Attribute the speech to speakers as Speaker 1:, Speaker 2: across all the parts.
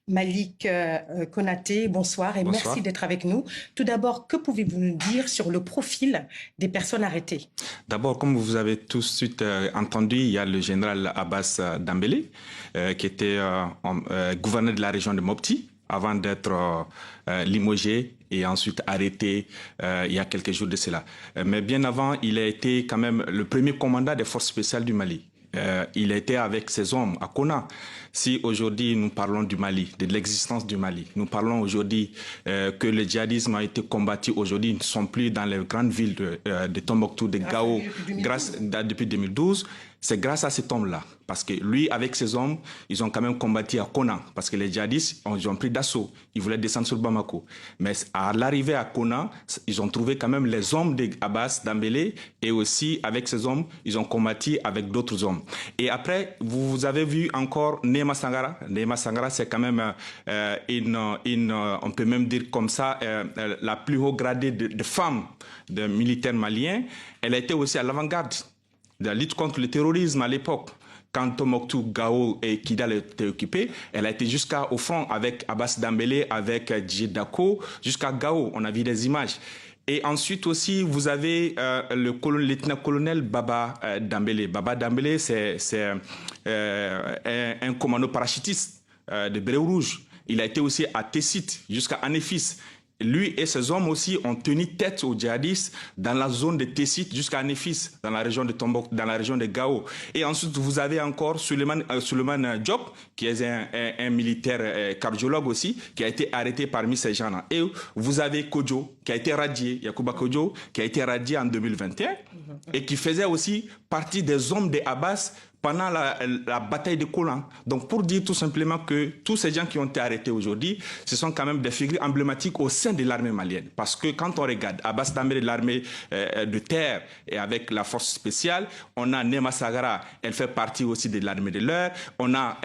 Speaker 1: Malik Konaté, bonsoir et
Speaker 2: Bonsoir.
Speaker 1: merci d'être avec nous. Tout d'abord, que pouvez-vous nous dire sur le profil des personnes arrêtées?
Speaker 2: D'abord, comme vous avez tout de suite entendu, il y a le général Abbas Dambélé, qui était gouverneur de la région de Mopti, avant d'être limogé et ensuite arrêté il y a quelques jours de cela. Mais bien avant, il a été quand même le premier commandant des forces spéciales du Mali. Il était avec ses hommes à Konna. Si aujourd'hui nous parlons du Mali, de l'existence du Mali, nous parlons aujourd'hui que le djihadisme a été combattu, aujourd'hui ils ne sont plus dans les grandes villes de Tombouctou, de Gao, depuis 2012. C'est grâce à cet homme-là. Parce que lui, avec ses hommes, ils ont quand même combattu à Konna. Parce que les djihadistes, ils ont pris d'assaut. Ils voulaient descendre sur Bamako. Mais à l'arrivée à Konna, ils ont trouvé quand même les hommes d'Abbas Dambélé. Et aussi, avec ces hommes, ils ont combattu avec d'autres hommes. Et après, vous avez vu encore Néma Sangara. Néma Sangara, c'est quand même on peut même dire comme ça, la plus haut gradée de femmes de militaires maliens. Elle a été aussi à l'avant-garde de la lutte contre le terrorisme à l'époque. Quand Tombouctou, Gao et Kidal étaient occupés, elle a été jusqu'au front avec Abbas Dambélé, avec Djedako, jusqu'à Gao. On a vu des images. Et ensuite aussi, vous avez le lieutenant-colonel Baba Dambélé. Baba Dambélé, c'est un commando parachutiste de Béret Rouge. Il a été aussi à Tessit, jusqu'à Anéfis. Lui et ses hommes aussi ont tenu tête aux djihadistes dans la zone de Tessit jusqu'à Anéfis, dans la région de Tombouctou, dans la région de Gao. Et ensuite, vous avez encore Suleiman Diop, qui est un militaire cardiologue aussi, qui a été arrêté parmi ces gens-là. Et vous avez Kodjo, qui a été radié, Yacouba Kodjo, qui a été radié en 2021, et qui faisait aussi partie des hommes de Abbas pendant la bataille de Kolan. Donc pour dire tout simplement que tous ces gens qui ont été arrêtés aujourd'hui, ce sont quand même des figures emblématiques au sein de l'armée malienne. Parce que quand on regarde Abbas Dambélé de l'armée de terre et avec la force spéciale, on a Néma Sangara, elle fait partie aussi de l'armée de l'air, on a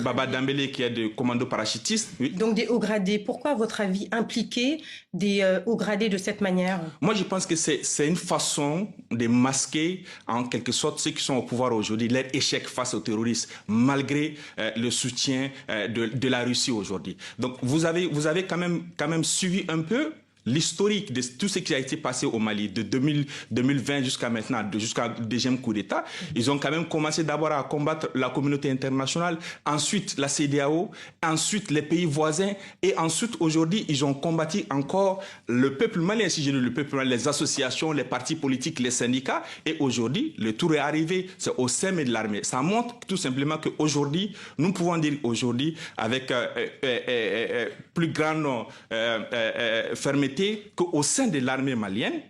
Speaker 2: Baba Dambélé qui est de commando parachutiste. Oui.
Speaker 1: Donc des hauts gradés, pourquoi à votre avis impliquer des hauts gradés de cette manière?
Speaker 2: Moi je pense que c'est une façon de masquer en quelque sorte ceux qui sont au pouvoir aujourd'hui, leur échec face aux terroristes, malgré le soutien de la Russie aujourd'hui. Donc vous avez quand même suivi un peu l'historique de tout ce qui a été passé au Mali de 2020 jusqu'à maintenant, jusqu'à deuxième coup d'État. Ils ont quand même commencé d'abord à combattre la communauté internationale, ensuite la CEDEAO, ensuite les pays voisins, et ensuite aujourd'hui ils ont combattu encore le peuple malien, si je dis le peuple malien, les associations, les partis politiques, les syndicats, et aujourd'hui le tour est arrivé, c'est au sommet de l'armée. Ça montre tout simplement qu'aujourd'hui, nous pouvons dire aujourd'hui avec plus grande fermeté qu'au sein de l'armée malienne,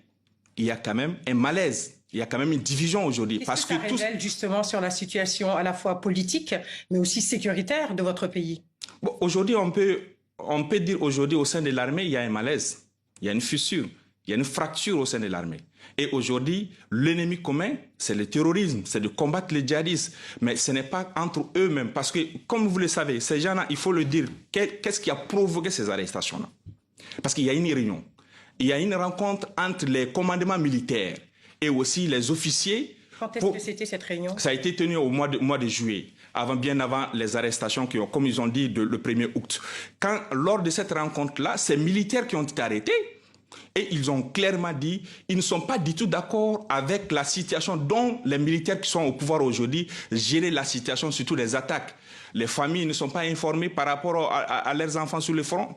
Speaker 2: il y a quand même un malaise, il y a quand même une division aujourd'hui.
Speaker 1: Parce que ça révèle justement sur la situation à la fois politique, mais aussi sécuritaire de votre pays.
Speaker 2: Bon, aujourd'hui, on peut dire aujourd'hui au sein de l'armée, il y a un malaise, il y a une fissure, il y a une fracture au sein de l'armée. Et aujourd'hui, l'ennemi commun, c'est le terrorisme, c'est de combattre les djihadistes. Mais ce n'est pas entre eux-mêmes. Parce que, comme vous le savez, ces gens-là, il faut le dire, qu'est-ce qui a provoqué ces arrestations-là? Parce qu'il y a une réunion, il y a une rencontre entre les commandements militaires et aussi les officiers.
Speaker 1: Quand est-ce que c'était cette réunion? Ça
Speaker 2: a été tenu au mois de juillet, bien avant les arrestations, comme ils ont dit, le 1er août. Lors de cette rencontre-là, ces militaires qui ont été arrêtés, et ils ont clairement dit qu'ils ne sont pas du tout d'accord avec la situation dont les militaires qui sont au pouvoir aujourd'hui gèrent la situation, surtout les attaques. Les familles ne sont pas informées par rapport à leurs enfants sur le front.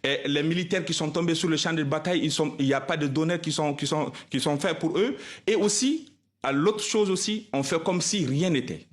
Speaker 2: Et les militaires qui sont tombés sur le champ de bataille, il n'y a pas de données qui sont faits pour eux. Et aussi, à l'autre chose aussi, on fait comme si rien n'était.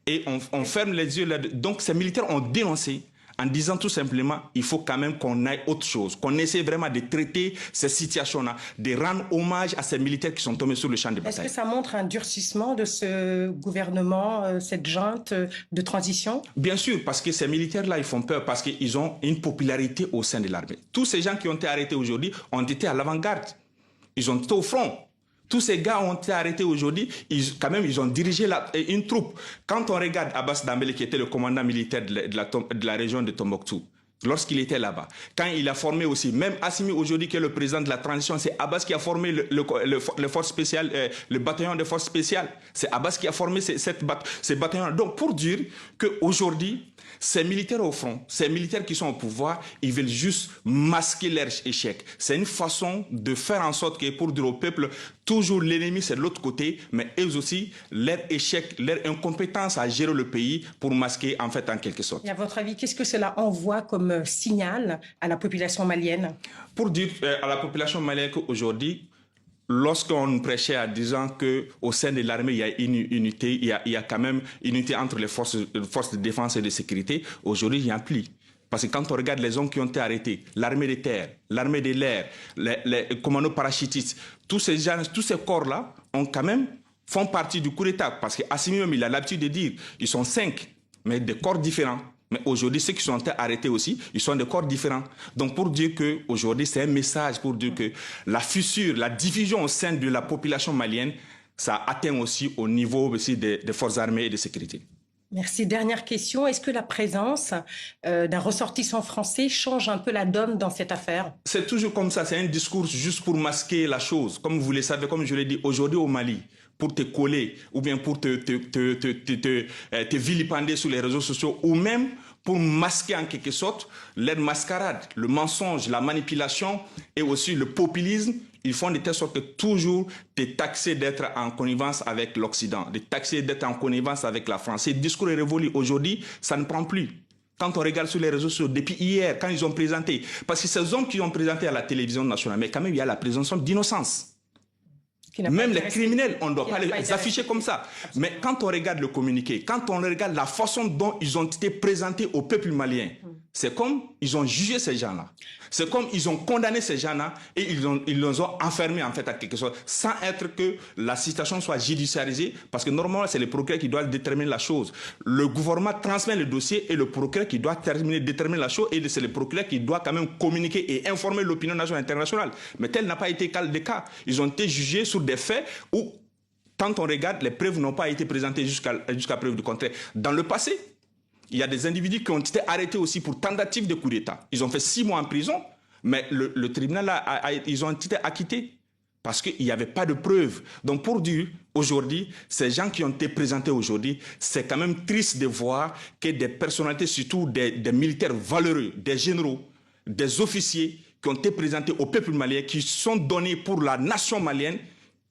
Speaker 2: Et on ferme les yeux là-dessus. Donc ces militaires ont dénoncé en disant tout simplement, il faut quand même qu'on aille autre chose, qu'on essaie vraiment de traiter ces situations-là, de rendre hommage à ces militaires qui sont tombés sur le champ de bataille.
Speaker 1: Est-ce que ça montre un durcissement de ce gouvernement, cette junte de transition?
Speaker 2: Bien sûr, parce que ces militaires-là, ils font peur, parce qu'ils ont une popularité au sein de l'armée. Tous ces gens qui ont été arrêtés aujourd'hui ont été à l'avant-garde. Ils ont été au front. Tous ces gars ont été arrêtés aujourd'hui, ils ont dirigé une troupe. Quand on regarde Abbas Dambélé, qui était le commandant militaire de la région de Tombouctou, lorsqu'il était là-bas, quand il a formé aussi, même Assimi aujourd'hui, qui est le président de la transition, c'est Abbas qui a formé le bataillon de forces spéciales. C'est Abbas qui a formé ces bataillons. Donc pour dire qu'aujourd'hui, Ces militaires au front, ces militaires qui sont au pouvoir, ils veulent juste masquer leur échec. C'est une façon de faire en sorte que pour dire au peuple, toujours l'ennemi c'est de l'autre côté, mais eux aussi, leur échec, leur incompétence à gérer le pays pour masquer en fait en quelque sorte.
Speaker 1: Et à votre avis, qu'est-ce que cela envoie comme signal à la population malienne?
Speaker 2: Pour dire à la population malienne qu'aujourd'hui, lorsqu'on prêchait à disant qu'au sein de l'armée, il y a une unité, il y a quand même une unité entre les forces de défense et de sécurité, aujourd'hui, il n'y a plus. Parce que quand on regarde les hommes qui ont été arrêtés, l'armée des terres, l'armée de l'air, les commandos parachutistes, tous ces corps-là font partie du coup d'État. Parce qu'Assimi même, il a l'habitude de dire, ils sont 5, mais des corps différents. Mais aujourd'hui, ceux qui sont arrêtés aussi, ils sont de corps différents. Donc, pour dire qu'aujourd'hui, c'est un message pour dire que la fissure, la division au sein de la population malienne, ça atteint aussi au niveau aussi des forces armées et de sécurité.
Speaker 1: Merci. Dernière question. Est-ce que la présence d'un ressortissant français change un peu la donne dans cette affaire? C'est
Speaker 2: toujours comme ça. C'est un discours juste pour masquer la chose. Comme vous le savez, comme je l'ai dit, aujourd'hui au Mali, pour te coller ou bien pour te vilipender sur les réseaux sociaux ou même pour masquer en quelque sorte leur mascarade, le mensonge, la manipulation et aussi le populisme. Ils font de telle sorte que toujours te taxer d'être en connivence avec l'Occident, de taxer d'être en connivence avec la France. Ce discours est révolu. Aujourd'hui, ça ne prend plus. Quand on regarde sur les réseaux sociaux, depuis hier, quand ils ont présenté, parce que ces hommes qui ont présenté à la télévision nationale, mais quand même, il y a la présomption d'innocence. Même les criminels, on ne doit pas les afficher comme ça. Mais quand on regarde le communiqué, quand on regarde la façon dont ils ont été présentés au peuple malien, c'est comme ils ont jugé ces gens-là. C'est comme ils ont condamné ces gens-là et ils les ont enfermés en fait à quelque chose, sans être que la situation soit judiciarisée, parce que normalement c'est le procureur qui doit déterminer la chose. Le gouvernement transmet le dossier et le procureur qui doit déterminer la chose, et c'est le procureur qui doit quand même communiquer et informer l'opinion nationale et internationale. Mais tel n'a pas été le cas. Ils ont été jugés sur des faits où, quand on regarde, les preuves n'ont pas été présentées jusqu'à preuve du contraire. Dans le passé, il y a des individus qui ont été arrêtés aussi pour tentative de coup d'État. Ils ont fait 6 mois en prison, mais le tribunal, ils ont été acquittés parce qu'il n'y avait pas de preuves. Donc pour dire, aujourd'hui, ces gens qui ont été présentés aujourd'hui, c'est quand même triste de voir que des personnalités, surtout des militaires valeureux, des généraux, des officiers qui ont été présentés au peuple malien, qui sont donnés pour la nation malienne,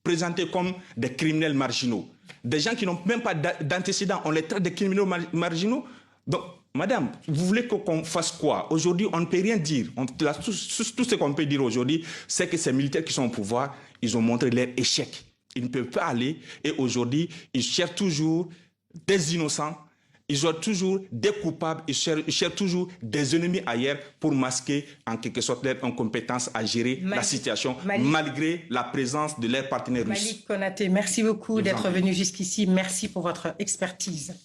Speaker 2: présentés comme des criminels marginaux. Des gens qui n'ont même pas d'antécédents, on les traite de criminels marginaux. Donc, madame, vous voulez qu'on fasse quoi? Aujourd'hui, on ne peut rien dire. Tout ce qu'on peut dire aujourd'hui, c'est que ces militaires qui sont au pouvoir, ils ont montré leur échec. Ils ne peuvent pas aller. Et aujourd'hui, ils cherchent toujours des innocents, ils ont toujours des coupables, ils cherchent toujours des ennemis ailleurs pour masquer en quelque sorte leur incompétence à gérer la situation, malgré la présence de leurs partenaires russes.
Speaker 1: Malick Konaté, merci beaucoup d'être venu jusqu'ici. Merci pour votre expertise.